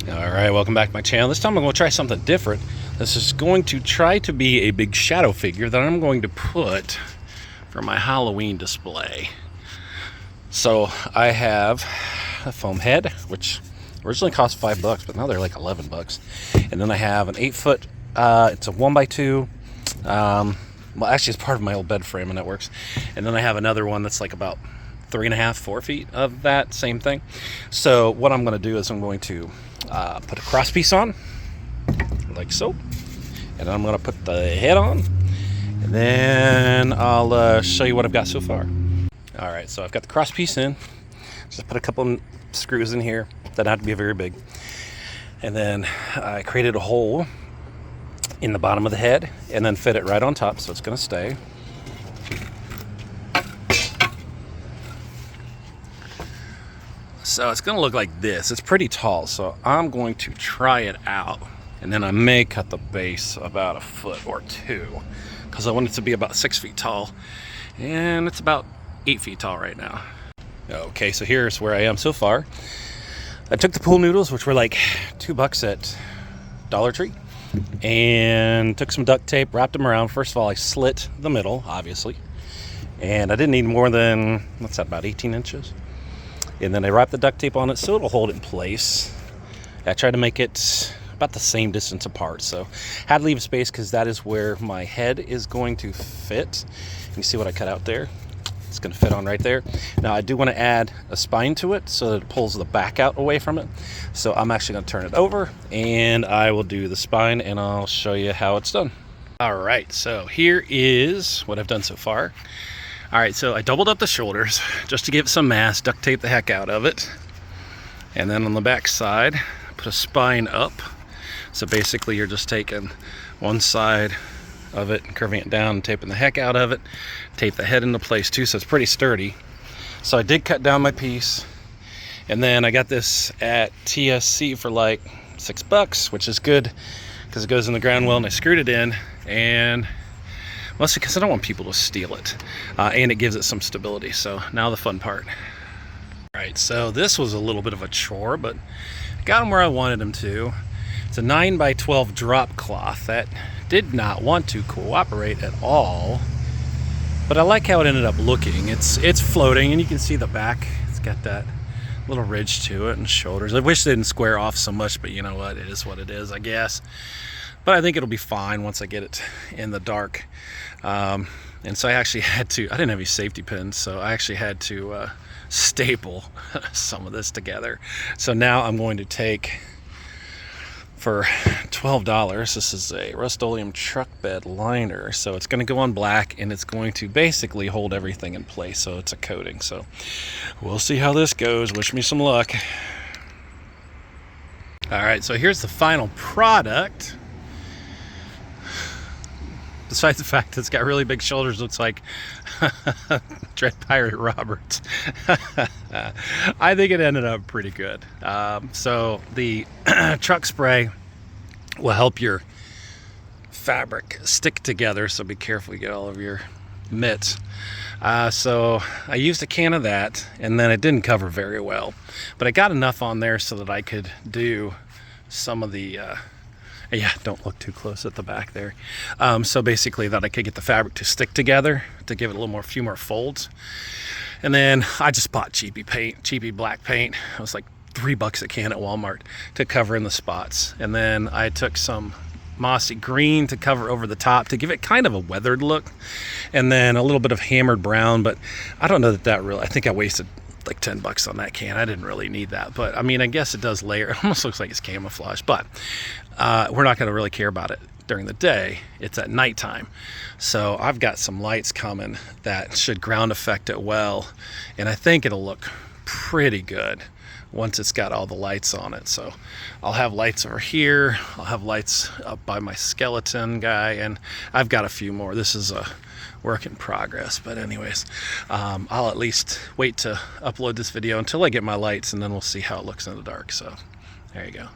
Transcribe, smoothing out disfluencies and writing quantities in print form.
Alright, welcome back to my channel. This time I'm going to try something different. This is going to try to be a big shadow figure that I'm going to put for my Halloween display. So I have a foam head, which originally cost $5, but now they're like $11. And then I have an 8-foot, it's a 1x2. Well, actually it's part of my old bed frame and that works. And then I have another one that's like about 3.5, 4 feet of that same thing. So what I'm going to do is I'm going to put a cross piece on, like so, and then I'm going to put the head on, and then I'll show you what I've got so far. Alright, so I've got the cross piece in. Just put a couple of screws in here that don't have to be very big, and then I created a hole in the bottom of the head and then fit it right on top, so it's going to stay. So it's going to look like this. It's pretty tall, so I'm going to try it out, and then I may cut the base about 1 foot or 2 because I want it to be about 6 feet tall, and it's about 8 feet tall right now. Okay, so here's where I am so far. I took the pool noodles, which were like $2 at Dollar Tree, and took some duct tape, wrapped them around. First of all, I slit the middle, obviously, and I didn't need more than, what's that, about 18 inches? And then I wrapped the duct tape on it so it'll hold it in place. I tried to make it about the same distance apart, so had to leave space because that is where my head is going to fit. You see what I cut out there? It's going to fit on right there. Now I do want to add a spine to it so that it pulls the back out away from it. So I'm actually going to turn it over and I will do the spine and I'll show you how it's done. Alright, so here is what I've done so far. Alright, so I doubled up the shoulders just to give it some mass, duct tape the heck out of it. And then on the back side, put a spine up. So basically you're just taking one side of it and curving it down and taping the heck out of it. Tape the head into place too, so it's pretty sturdy. So I did cut down my piece. And then I got this at TSC for like $6, which is good because it goes in the ground well, and I screwed it in, and mostly because I don't want people to steal it, and it gives it some stability. So now the fun part. Alright, so this was a little bit of a chore, but I got them where I wanted them to. It's a 9x12 drop cloth that did not want to cooperate at all, but I like how it ended up looking. It's floating, and you can see the back. It's got that little ridge to it and shoulders. I wish they didn't square off so much, but you know what? It is what it is, I guess. But I think it'll be fine once I get it in the dark. And so I actually had to, I didn't have any safety pins, so I actually had to staple some of this together. So now I'm going to take, for $12, this is a Rust-Oleum truck bed liner. So it's going to go on black, and it's going to basically hold everything in place. So it's a coating. So we'll see how this goes. Wish me some luck. All right, so here's the final product. Besides the fact that it's got really big shoulders, looks like Dread Pirate Roberts. I think it ended up pretty good. So the truck spray will help your fabric stick together, so be careful you get all of your mitts. So I used a can of that, and then it didn't cover very well, but I got enough on there so that I could do some of the yeah, don't look too close at the back there. So basically that I could get the fabric to stick together to give it a little more, few more folds. And then I just bought cheapy paint, cheapy black paint. It was like $3 a can at Walmart to cover in the spots. And then I took some mossy green to cover over the top to give it kind of a weathered look. And then a little bit of hammered brown, but I don't know that really, I think I wasted like $10 on that can. I didn't really need that, but I mean, I guess it does layer. It almost looks like it's camouflage, but we're not going to really care about it during the day. It's at nighttime. So I've got some lights coming that should ground effect it well, and I think it'll look pretty good once it's got all the lights on it. So I'll have lights over here, I'll have lights up by my skeleton guy, and I've got a few more. This is a work in progress, but anyways, I'll at least wait to upload this video until I get my lights, and then we'll see how it looks in the dark. So there you go.